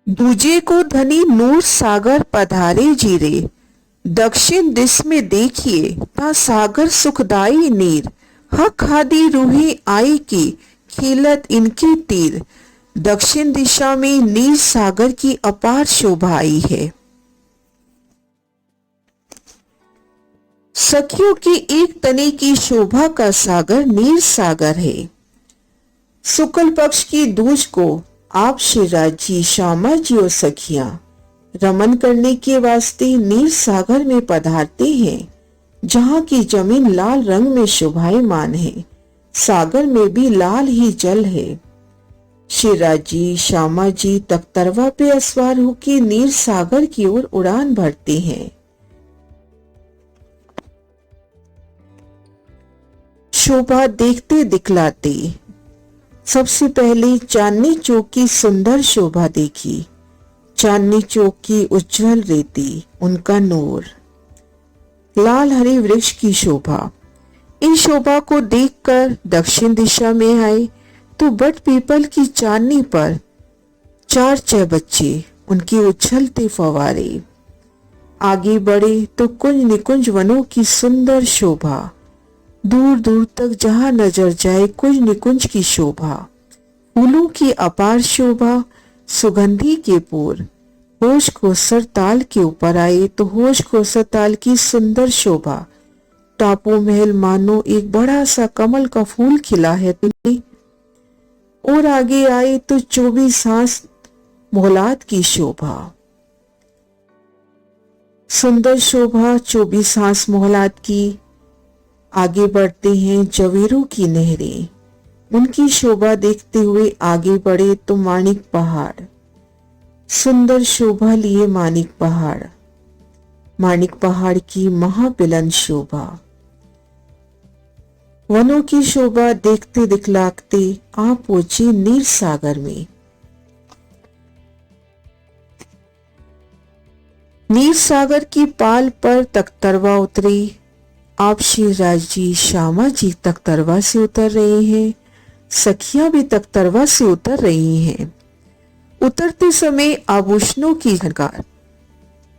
दूजे को धनी नूर सागर पधारे जीरे। दक्षिण दिश में देखिए ता सागर सुखदाई नीर। हक हादी रूहे आई की खेलत इनके तीर। दक्षिण दिशा में नीर सागर की अपार शोभा आई है। सखियों की एक तने की शोभा का सागर नीर सागर है। शुक्ल पक्ष की दूज को आप शिवराज जी, श्यामा जी और सखियां रमन करने के वास्ते नीर सागर में पधारते हैं, जहां की जमीन लाल रंग में शोभायमान है। सागर में भी लाल ही जल है। शिवराज जी, श्यामा जी तख्तरवा पे असवार होकर नीर सागर की ओर उड़ान भरते हैं। शोभा देखते दिखलाते सबसे पहले चांदनी चौक की सुंदर शोभा देखी। चांदनी चौक की उज्जवल रेती, उनका नूर, लाल हरे वृक्ष की शोभा। इन शोभा को देखकर दक्षिण दिशा में आए तो बट पीपल की चांदनी पर चार बच्चे, उनके उछलते फवारे। आगे बढ़े तो कुंज निकुंज वनों की सुंदर शोभा। दूर दूर तक जहां नजर जाए कुंज निकुंज की शोभा, फूलों की अपार शोभा, सुगंधी के पूर। होश कोसर ताल के ऊपर आए तो होश कोसर ताल की सुंदर शोभा। टापू महल मानो एक बड़ा सा कमल का फूल खिला है तुम्हें। और आगे आए तो 24 हांस मोहलात की शोभा। सुंदर शोभा 24 हांस मोहलात की। आगे बढ़ते हैं जवेरों की नहरें, उनकी शोभा देखते हुए आगे बढ़े तो माणिक पहाड़। सुंदर शोभा लिए माणिक पहाड़। माणिक पहाड़ की महाबिलन शोभा। वनों की शोभा देखते दिखलाते आप पहुंचे नीर सागर में। नीर सागर की पाल पर तख्तरवा उतरे। आप शिवराज जी, श्यामा जी तख्तरवा से उतर रहे हैं। सखियां भी तख्तरवा से उतर रही हैं। उतरते समय आभूषणों की झनकार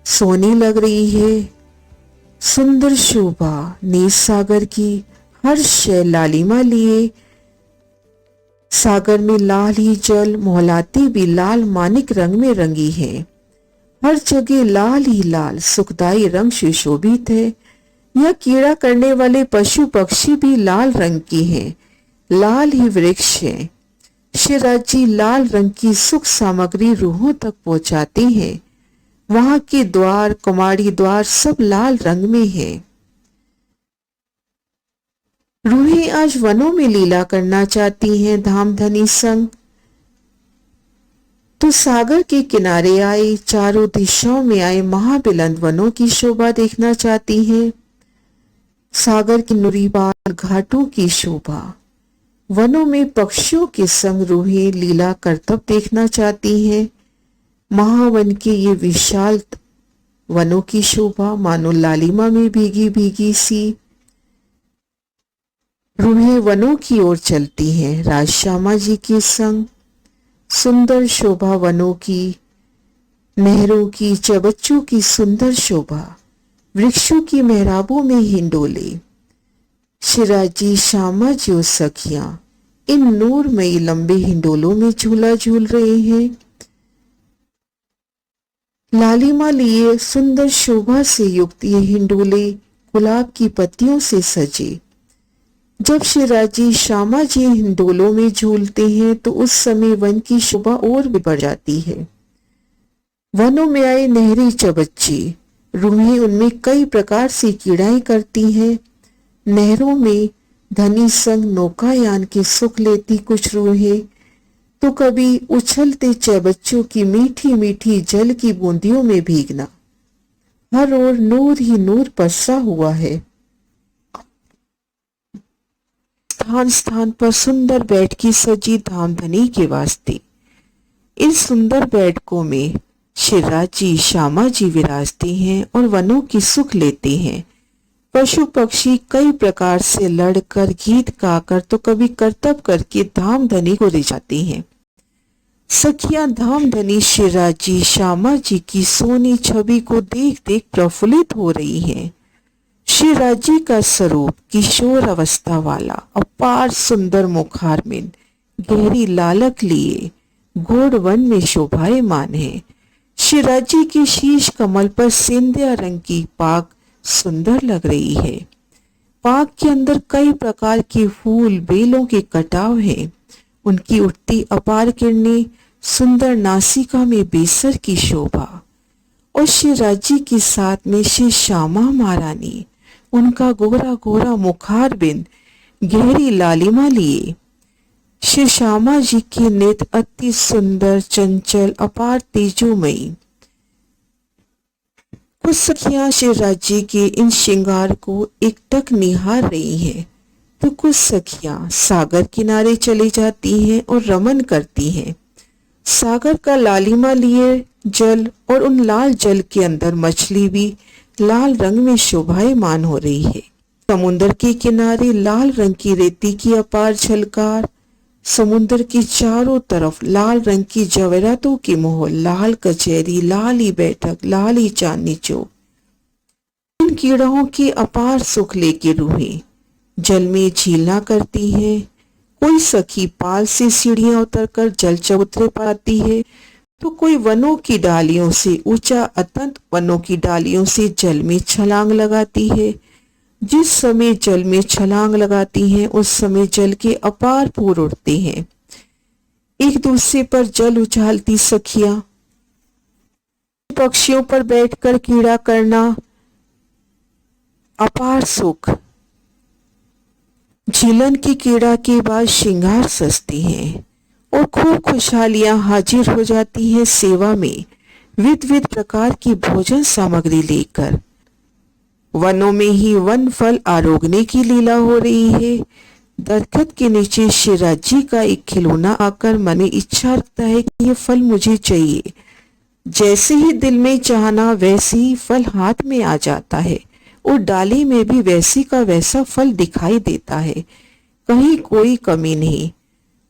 सोनी लग रही है। सुंदर शोभा नीर सागर की, हर शय लालिमा लिए। सागर में लाल ही जल, मोहलाती भी लाल मानिक रंग में रंगी है। हर जगह लाल ही लाल सुखदाई रंग सुशोभित है। यह कीड़ा करने वाले पशु पक्षी भी लाल रंग की हैं। लाल ही वृक्ष है। शिवराज जी लाल रंग की सुख सामग्री रूहों तक पहुंचाते हैं। वहां के द्वार, कुमारी द्वार सब लाल रंग में हैं। रूहें आज वनों में लीला करना चाहती हैं धामधनी संग। तो सागर के किनारे आए, चारों दिशाओं में आए महाबिलंद वनों की शोभा देखना चाहती हैं। सागर की नुरीबार घाटों की शोभा। वनों में पक्षियों के संग रूहें लीला करतब देखना चाहती हैं। महावन के ये विशाल वनों की शोभा मानो लालिमा में भीगी भीगी सी। रूहें वनों की ओर चलती हैं राज श्यामा जी के संग। सुंदर शोभा वनों की, नहरों की, चबच्चों की सुंदर शोभा। वृक्षों की मेहराबों में हिंडोले। शिवराज जी, श्यामा जी और सखियां इन नूरमयी लंबे हिंडोलों में झूला झूल रहे हैं। लालिमा लिए सुंदर शोभा से युक्त ये हिंडोले गुलाब की पत्तियों से सजे। जब शिवराज जी, श्यामा जी हिंडोलों में झूलते हैं तो उस समय वन की शोभा और भी बढ़ जाती है। वनों में आए नहरी चबच्चे, रूहें उनमें कई प्रकार से कीड़ाएं करती हैं। नहरों में धनी संग नौकायान के सुख लेती कुछ रूहें, तो कभी उछलते चबच्चों की मीठी मीठी जल की बूंदियों में भीगना। हर ओर नूर ही नूर पसरा हुआ है। स्थान स्थान पर सुंदर बैठकी सजी धामधनी के वास्ते। इस सुंदर बैठकों में शिवराज जी, श्यामा जी विराजते हैं और वनों की सुख लेते हैं। पशु पक्षी कई प्रकार से लड़कर, गीत गाकर, तो कभी करतब करके धामधनी को रिझाते हैं। सखियां धाम धनी शिवराजी श्यामा जी की सोनी छवि को देख देख प्रफुल्लित हो रही हैं। शिवराजी का स्वरूप किशोर अवस्था वाला अपार सुंदर मुखारबिंद गहरी लालक लिए घोड़ वन में शोभायमान है। शिवराजी की शीश कमल पर सिंधिया रंग की पाग सुंदर लग रही है। पाग के अंदर कई प्रकार के फूल बेलों के कटाव हैं। उनकी उठती अपार किरणें सुंदर नासिका में बेसर की शोभा। और शिवराजी के साथ में श्री श्यामा महारानी, उनका गोरा गोरा मुखारबिंद गहरी लालिमा लिए। श्री श्यामा जी की नेत्र अति सुंदर चंचल अपार तेजोमयी। कुछ सखियां शिवराजी के इन श्रृंगार को एकटक निहार रही हैं, तो कुछ सखियां सागर किनारे चली जाती हैं और रमन करती हैं। सागर का लालिमा लिए जल और उन लाल जल के अंदर मछली भी लाल रंग में शोभायमान हो रही है। समुद्र के किनारे लाल रंग की रेती की अपार झलकार, समुद्र के चारों तरफ लाल रंग की जवेरातों की मोहर, लाल कचहरी, लाल ही बैठक, लाल ही चांदनी चौक। इन कीड़ों के अपार सुख लेके रूहें जल में झीलना करती हैं। कोई सखी पाल से सीढ़ियां उतरकर जल चबूतरे पाती है, तो कोई वनों की डालियों से ऊंचा अत्यंत वनों की डालियों से जल में छलांग लगाती है। जिस समय जल में छलांग लगाती हैं उस समय जल के अपार पूर उठते हैं। एक दूसरे पर जल उछालती सखियां पक्षियों पर बैठकर कीड़ा करना अपार सुख। झीलन की कीड़ा के बाद श्रृंगार सजती हैं और खूब खुशहालियां हाजिर हो जाती हैं सेवा में विध विध प्रकार की भोजन सामग्री लेकर। वनों में ही वन फल आरोगने की लीला हो रही है। दरखत के नीचे शिवराजी का एक खिलौना आकर मन में इच्छा रखता है कि ये फल मुझे चाहिए। जैसे ही दिल में चाहना वैसे ही फल हाथ में आ जाता है और डाली में भी वैसी का वैसा फल दिखाई देता है। कहीं कोई कमी नहीं,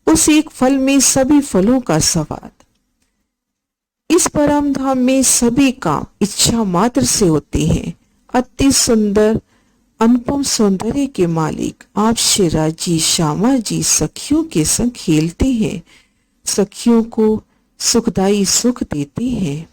उस एक फल में सभी फलों का स्वाद। इस परम धाम में सभी काम इच्छा मात्र से होते हैं। अति सुंदर अनुपम सौंदर्य के मालिक आप शिवराजी श्यामा जी सखियों के संग खेलते हैं, सखियों को सुखदायी सुख देते हैं।